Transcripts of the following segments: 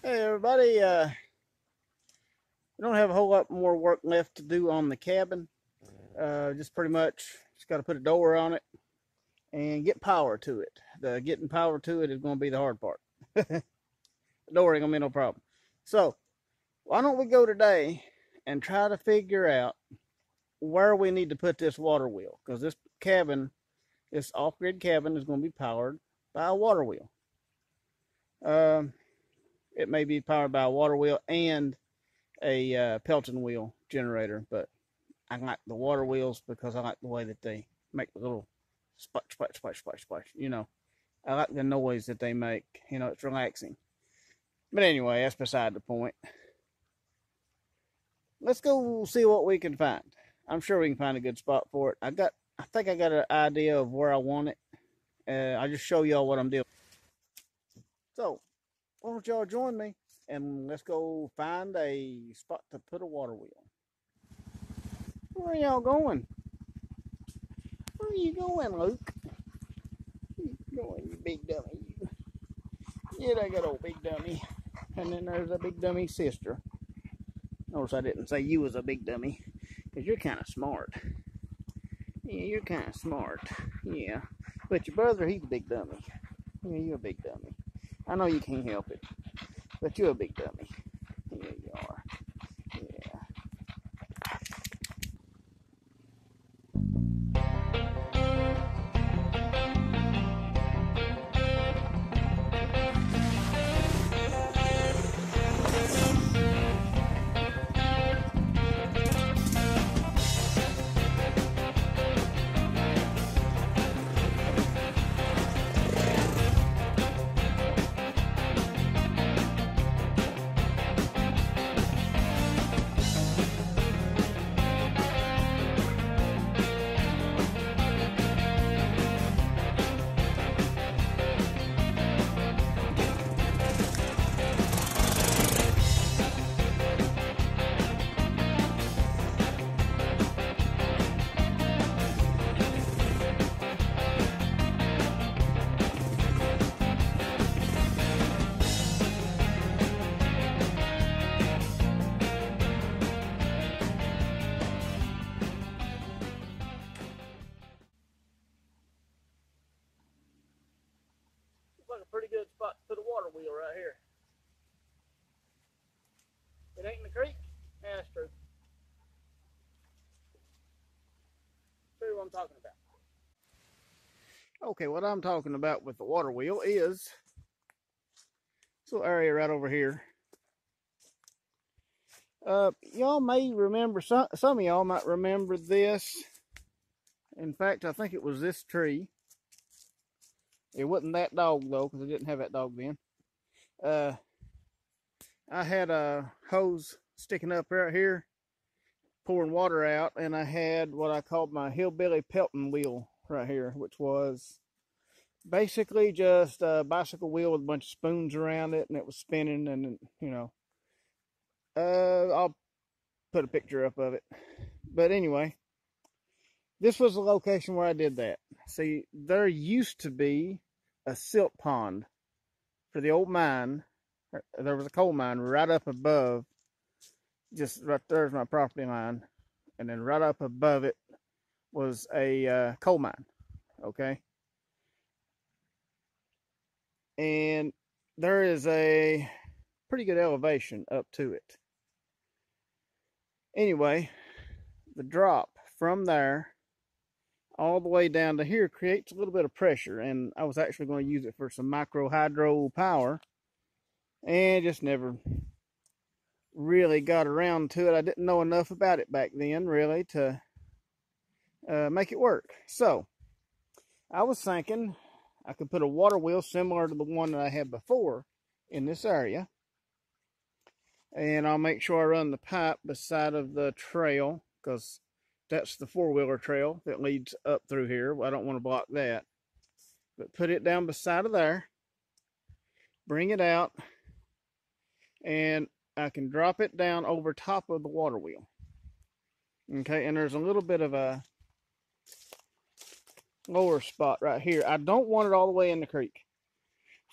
Hey everybody, we don't have a whole lot more work left to do on the cabin. Just pretty much just got to put a door on it and get power to it. The getting power to it is going to be the hard part. The door ain't going to be no problem. So, why don't we go today and try to figure out where we need to put this water wheel? Because this cabin, this off-grid cabin, is going to be powered by a water wheel. It may be powered by a water wheel and a Pelton wheel generator, but I like the water wheels because I like the way that they make the little splash, splash, splash, splash, splash. I like the noise that they make. It's relaxing. But anyway, that's beside the point. Let's go see what we can find. I'm sure we can find a good spot for it. I think I got an idea of where I want it. I'll just show y'all what I'm doing. So, why don't y'all join me and let's go find a spot to put a water wheel. Where are y'all going? Where are you going, Luke? Where you going, you big dummy? Yeah, that good old big dummy. And then there's a big dummy sister. Notice I didn't say you was a big dummy, because you're kind of smart. Yeah, you're kind of smart. Yeah. But your brother, he's a big dummy. Yeah, you're a big dummy. I know you can't help it, but you're a big dummy. Yeah, you are. Yeah. Like a pretty good spot to put a water wheel right here. It ain't in the creek? Yeah, that's true. See what I'm talking about. Okay, what I'm talking about with the water wheel is this little area right over here. Y'all may remember, some of y'all might remember this. In fact, I think it was this tree. It wasn't that dog though, because I didn't have that dog then. I had a hose sticking up right here, pouring water out, and I had what I called my hillbilly Pelton wheel right here, which was basically just a bicycle wheel with a bunch of spoons around it, and it was spinning, and I'll put a picture up of it. But anyway, this was the location where I did that. See, there used to be a silt pond for the old mine. There was a coal mine right up above, just right there's my property line, and then right up above it was a coal mine, okay? And there is a pretty good elevation up to it. Anyway, the drop from there all the way down to here creates a little bit of pressure, and I was actually going to use it for some micro hydro power, and just never really got around to it. I didn't know enough about it back then really to make it work. So I was thinking I could put a water wheel similar to the one that I had before in this area, and I'll make sure I run the pipe beside of the trail, because that's the four-wheeler trail that leads up through here. I don't want to block that. But put it down beside of there, bring it out, and I can drop it down over top of the water wheel. Okay, and there's a little bit of a lower spot right here. I don't want it all the way in the creek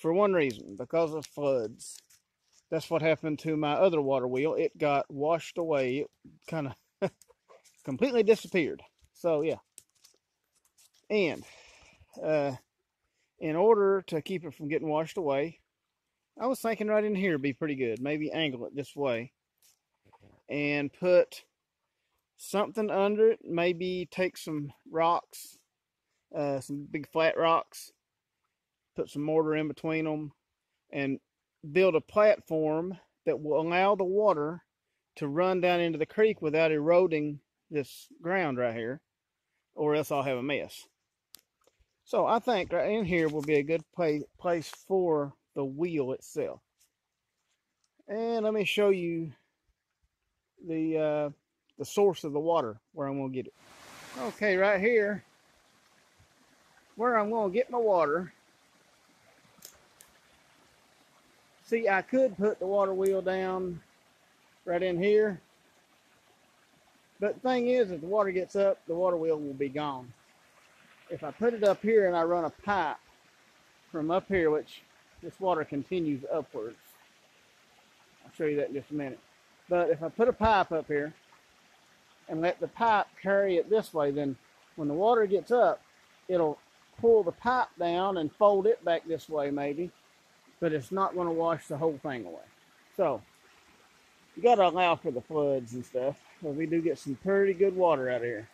for one reason, because of floods. that's what happened to my other water wheel. It got washed away. It kind of completely disappeared. So yeah. And in order to keep it from getting washed away, I was thinking right in here would be pretty good. Maybe angle it this way and put something under it. Maybe take some rocks, some big flat rocks, put some mortar in between them, and build a platform that will allow the water to run down into the creek without eroding this ground right here, or else I'll have a mess. So I think right in here will be a good place for the wheel itself. And let me show you the source of the water where I'm going to get it. Okay, right here where I'm going to get my water. See, I could put the water wheel down right in here, but the thing is, if the water gets up, the water wheel will be gone. If I put it up here and I run a pipe from up here, which this water continues upwards, I'll show you that in just a minute. But if I put a pipe up here and let the pipe carry it this way, then when the water gets up, it'll pull the pipe down and fold it back this way maybe, but it's not going to wash the whole thing away. So you got to allow for the floods and stuff, but we do get some pretty good water out of here.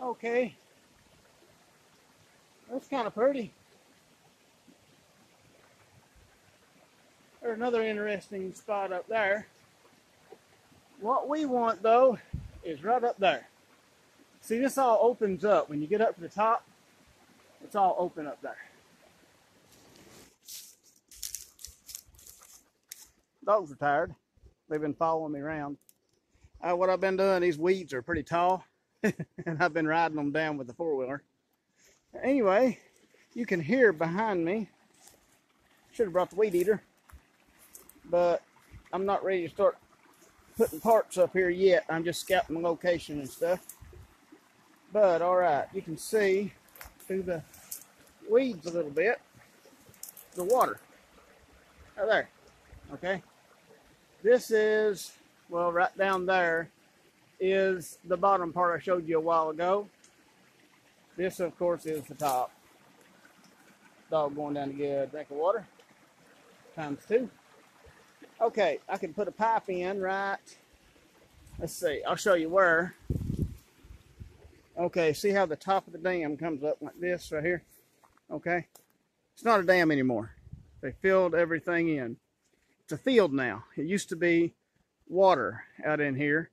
Okay, that's kind of pretty. There's another interesting spot up there. What we want though is right up there. See, this all opens up. When you get up to the top, it's all open up there. Dogs are tired. They've been following me around. What I've been doing, these weeds are pretty tall, and I've been riding them down with the four-wheeler. Anyway, you can hear behind me. Should have brought the weed eater, but I'm not ready to start putting parts up here yet. I'm just scouting the location and stuff. But all right, you can see through the weeds a little bit the water right there. Okay, this is, well, right down there is the bottom part I showed you a while ago. This, of course, is the top. Dog going down to get a drink of water, ×2. Okay, I can put a pipe in right, let's see, I'll show you where. Okay, see how the top of the dam comes up like this right here? Okay, it's not a dam anymore. They filled everything in. It's a field now. It used to be water out in here,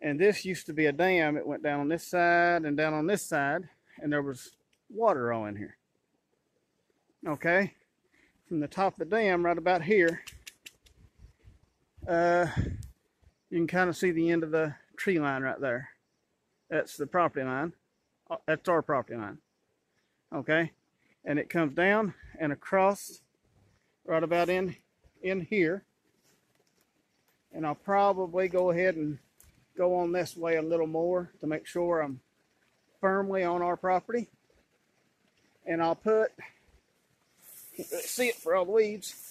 and this used to be a dam. It went down on this side and down on this side, and there was water all in here. Okay, from the top of the dam right about here, you can kind of see the end of the tree line right there. That's the property line. That's our property line. Okay, and it comes down and across right about in here. And I'll probably go ahead and go on this way a little more to make sure I'm firmly on our property. And I'll put, can't really see it for all the weeds.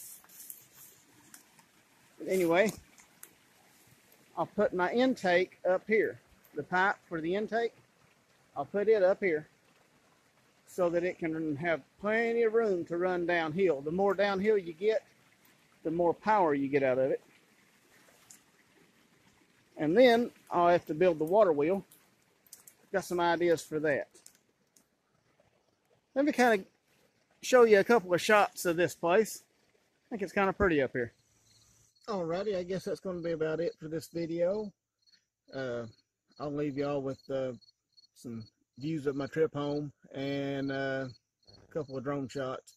But anyway, I'll put my intake up here. The pipe for the intake, I'll put it up here so that it can have plenty of room to run downhill. The more downhill you get, the more power you get out of it. And then I'll have to build the water wheel. Got some ideas for that. Let me kind of show you a couple of shots of this place. I think it's kind of pretty up here. Alrighty, I guess that's going to be about it for this video. I'll leave y'all with some views of my trip home and a couple of drone shots.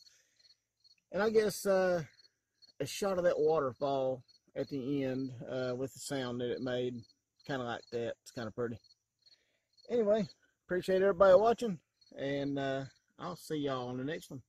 And I guess a shot of that waterfall at the end with the sound that it made, kind of like that. It's kind of pretty. Anyway, appreciate everybody watching, and I'll see y'all on the next one.